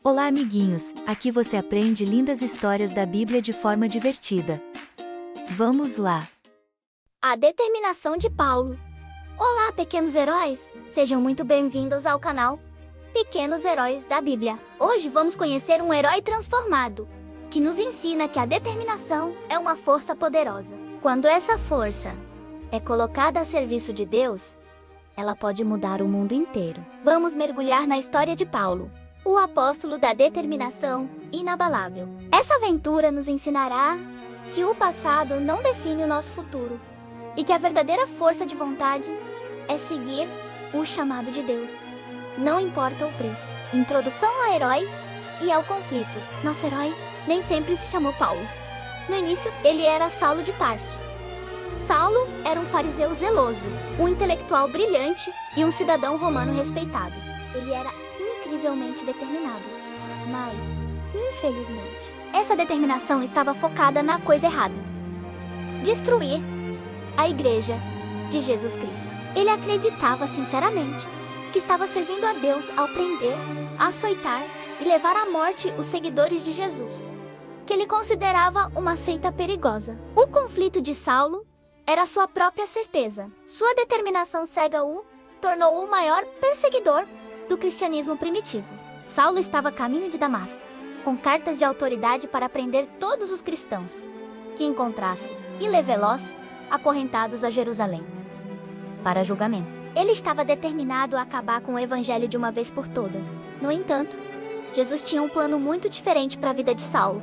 Olá, amiguinhos! Aqui você aprende lindas histórias da Bíblia de forma divertida. Vamos lá! A determinação de Paulo. Olá, pequenos heróis! Sejam muito bem-vindos ao canal Pequenos Heróis da Bíblia. Hoje vamos conhecer um herói transformado, que nos ensina que a determinação é uma força poderosa. Quando essa força é colocada a serviço de Deus, ela pode mudar o mundo inteiro. Vamos mergulhar na história de Paulo, o apóstolo da determinação inabalável. Essa aventura nos ensinará que o passado não define o nosso futuro e que a verdadeira força de vontade é seguir o chamado de Deus, não importa o preço. Introdução ao herói e ao conflito. Nosso herói nem sempre se chamou Paulo. No início, ele era Saulo de Tarso. Saulo era um fariseu zeloso, um intelectual brilhante e um cidadão romano respeitado. Ele era incrivelmente determinado, mas, infelizmente, essa determinação estava focada na coisa errada: destruir a igreja de Jesus Cristo. Ele acreditava sinceramente que estava servindo a Deus ao prender, açoitar e levar à morte os seguidores de Jesus, que ele considerava uma seita perigosa. O conflito de Saulo era sua própria certeza. Sua determinação cega o tornou o maior perseguidor do cristianismo primitivo. Saulo estava a caminho de Damasco, com cartas de autoridade para prender todos os cristãos que encontrasse e levá-los acorrentados a Jerusalém para julgamento. Ele estava determinado a acabar com o evangelho de uma vez por todas. No entanto, Jesus tinha um plano muito diferente para a vida de Saulo.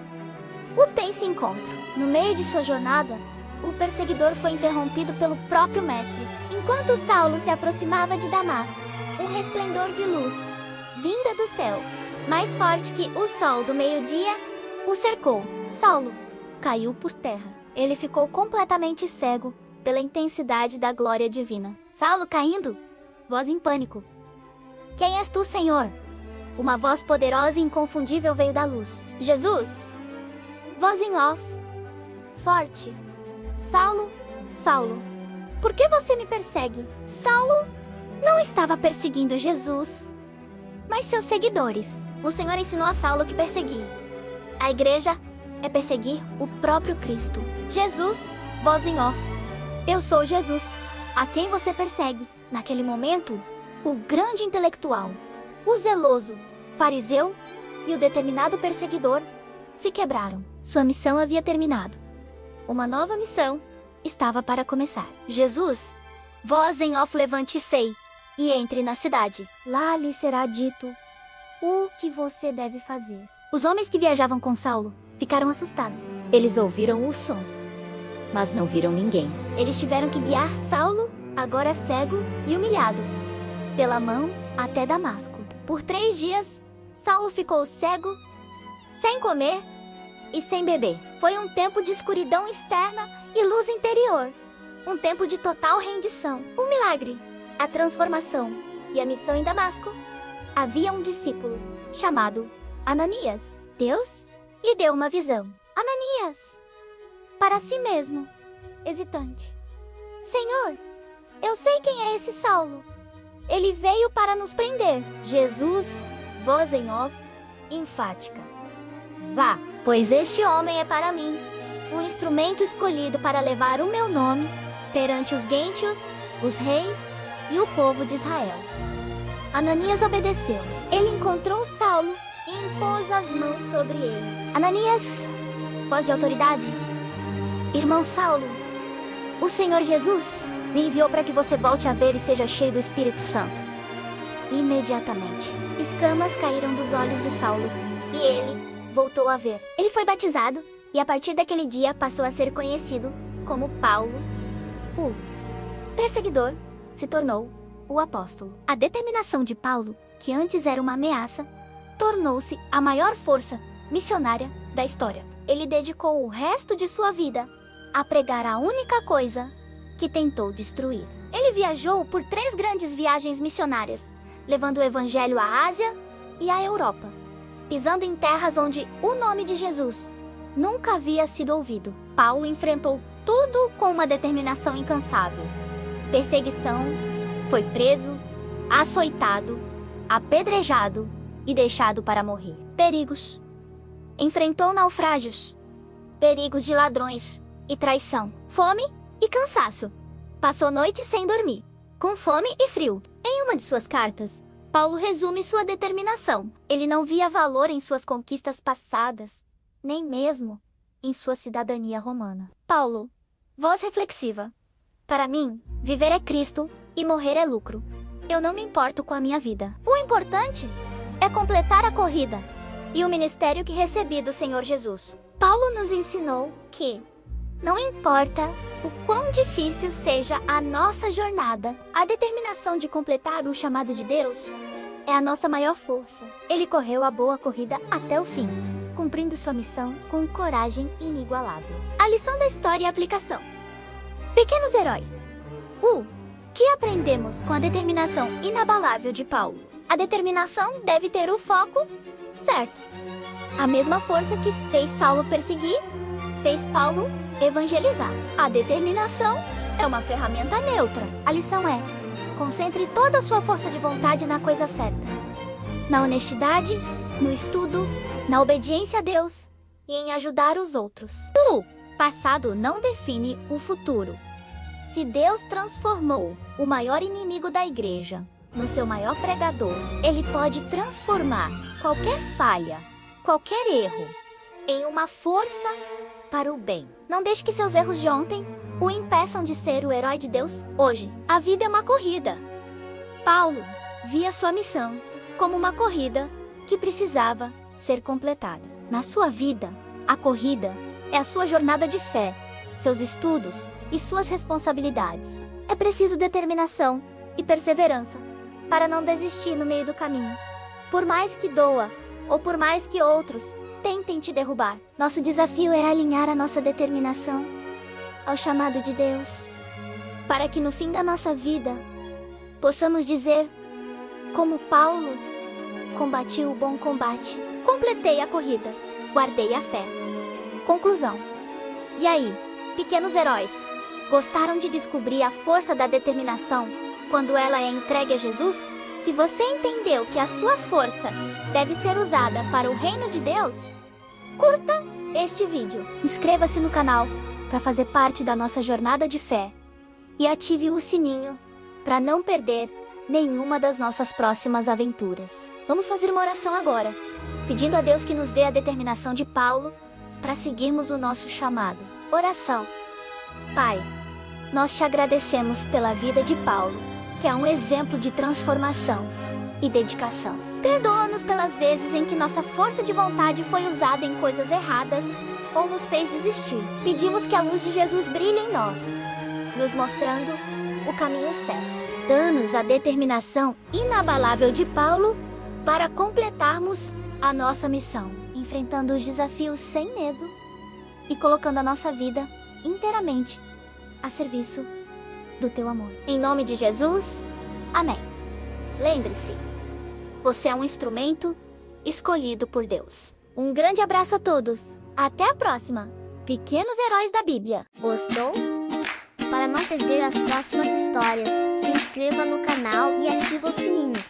O tenso encontro. No meio de sua jornada, o perseguidor foi interrompido pelo próprio mestre. Enquanto Saulo se aproximava de Damasco, um resplendor de luz, vinda do céu, mais forte que o sol do meio-dia, o cercou. Saulo caiu por terra. Ele ficou completamente cego pela intensidade da glória divina. Saulo caindo, voz em pânico: "Quem és tu, Senhor?" Uma voz poderosa e inconfundível veio da luz: "Jesus!" Voz em off, forte: "Saulo, Saulo, por que você me persegue?" Saulo não estava perseguindo Jesus, mas seus seguidores. O Senhor ensinou a Saulo que perseguir a igreja é perseguir o próprio Cristo. Jesus, voz em off: "Eu sou Jesus, a quem você persegue." Naquele momento, o grande intelectual, o zeloso fariseu e o determinado perseguidor se quebraram. Sua missão havia terminado. Uma nova missão estava para começar. Jesus, voz em off: "Levante-se e entre na cidade. Lá lhe será dito o que você deve fazer." Os homens que viajavam com Saulo ficaram assustados. Eles ouviram o som, mas não viram ninguém. Eles tiveram que guiar Saulo, agora cego e humilhado, pela mão até Damasco. Por 3 dias, Saulo ficou cego, sem comer e sem beber. Foi um tempo de escuridão externa e luz interior. Um tempo de total rendição. O milagre, a transformação e a missão em Damasco. Havia um discípulo chamado Ananias. Deus lhe deu uma visão. Ananias, para si mesmo, hesitante: "Senhor, eu sei quem é esse Saulo. Ele veio para nos prender." Jesus, voz em off, enfática: "Vá, pois este homem é para mim um instrumento escolhido para levar o meu nome perante os gentios, os reis e o povo de Israel." Ananias obedeceu. Ele encontrou Saulo e impôs as mãos sobre ele. Ananias, voz de autoridade: "Irmão Saulo, o Senhor Jesus me enviou para que você volte a ver e seja cheio do Espírito Santo." Imediatamente, escamas caíram dos olhos de Saulo e ele voltou a ver. Ele foi batizado e a partir daquele dia passou a ser conhecido como Paulo. O perseguidor se tornou o apóstolo. A determinação de Paulo, que antes era uma ameaça, tornou-se a maior força missionária da história. Ele dedicou o resto de sua vida a pregar a única coisa que tentou destruir. Ele viajou por 3 grandes viagens missionárias, levando o evangelho à Ásia e à Europa, pisando em terras onde o nome de Jesus nunca havia sido ouvido. Paulo enfrentou tudo com uma determinação incansável. Perseguição, foi preso, açoitado, apedrejado e deixado para morrer. Perigos. Enfrentou naufrágios, perigos de ladrões e traição, fome e cansaço. Passou noites sem dormir, com fome e frio. Em uma de suas cartas, Paulo resume sua determinação. Ele não via valor em suas conquistas passadas, nem mesmo em sua cidadania romana. Paulo, voz reflexiva. Para mim, viver é Cristo e morrer é lucro. Eu não me importo com a minha vida. O importante é completar a corrida e o ministério que recebi do Senhor Jesus. Paulo nos ensinou que não importa o quão difícil seja a nossa jornada, a determinação de completar o chamado de Deus é a nossa maior força. Ele correu a boa corrida até o fim, cumprindo sua missão com coragem inigualável. A lição da história e a aplicação. Pequenos heróis. O que aprendemos com a determinação inabalável de Paulo? A determinação deve ter o foco certo. A mesma força que fez Saulo perseguir, fez Paulo evangelizar. A determinação é uma ferramenta neutra. A lição é: concentre toda a sua força de vontade na coisa certa. Na honestidade, no estudo, na obediência a Deus e em ajudar os outros. O passado não define o futuro. Se Deus transformou o maior inimigo da igreja no seu maior pregador, Ele pode transformar qualquer falha, qualquer erro, em uma força para o bem. Não deixe que seus erros de ontem o impeçam de ser o herói de Deus hoje. A vida é uma corrida. Paulo via sua missão como uma corrida que precisava ser completada. Na sua vida, a corrida é a sua jornada de fé, seus estudos e suas responsabilidades. É preciso determinação e perseverança para não desistir no meio do caminho. Por mais que doa, ou por mais que outros tentem te derrubar, nosso desafio é alinhar a nossa determinação ao chamado de Deus, para que no fim da nossa vida possamos dizer, como Paulo: combati o bom combate, completei a corrida, guardei a fé. Conclusão. E aí, pequenos heróis, gostaram de descobrir a força da determinação quando ela é entregue a Jesus? Se você entendeu que a sua força deve ser usada para o reino de Deus, curta este vídeo, inscreva-se no canal para fazer parte da nossa jornada de fé e ative o sininho para não perder nenhuma das nossas próximas aventuras. Vamos fazer uma oração agora, pedindo a Deus que nos dê a determinação de Paulo para seguirmos o nosso chamado. Oração. Pai, nós te agradecemos pela vida de Paulo, que é um exemplo de transformação e dedicação. Perdoa-nos pelas vezes em que nossa força de vontade foi usada em coisas erradas ou nos fez desistir. Pedimos que a luz de Jesus brilhe em nós, nos mostrando o caminho certo. Dá-nos a determinação inabalável de Paulo para completarmos a nossa missão, enfrentando os desafios sem medo e colocando a nossa vida inteiramente a serviço do teu amor. Em nome de Jesus, amém. Lembre-se, você é um instrumento escolhido por Deus. Um grande abraço a todos. Até a próxima, pequenos heróis da Bíblia. Gostou? Para não perder as próximas histórias, se inscreva no canal e ative o sininho.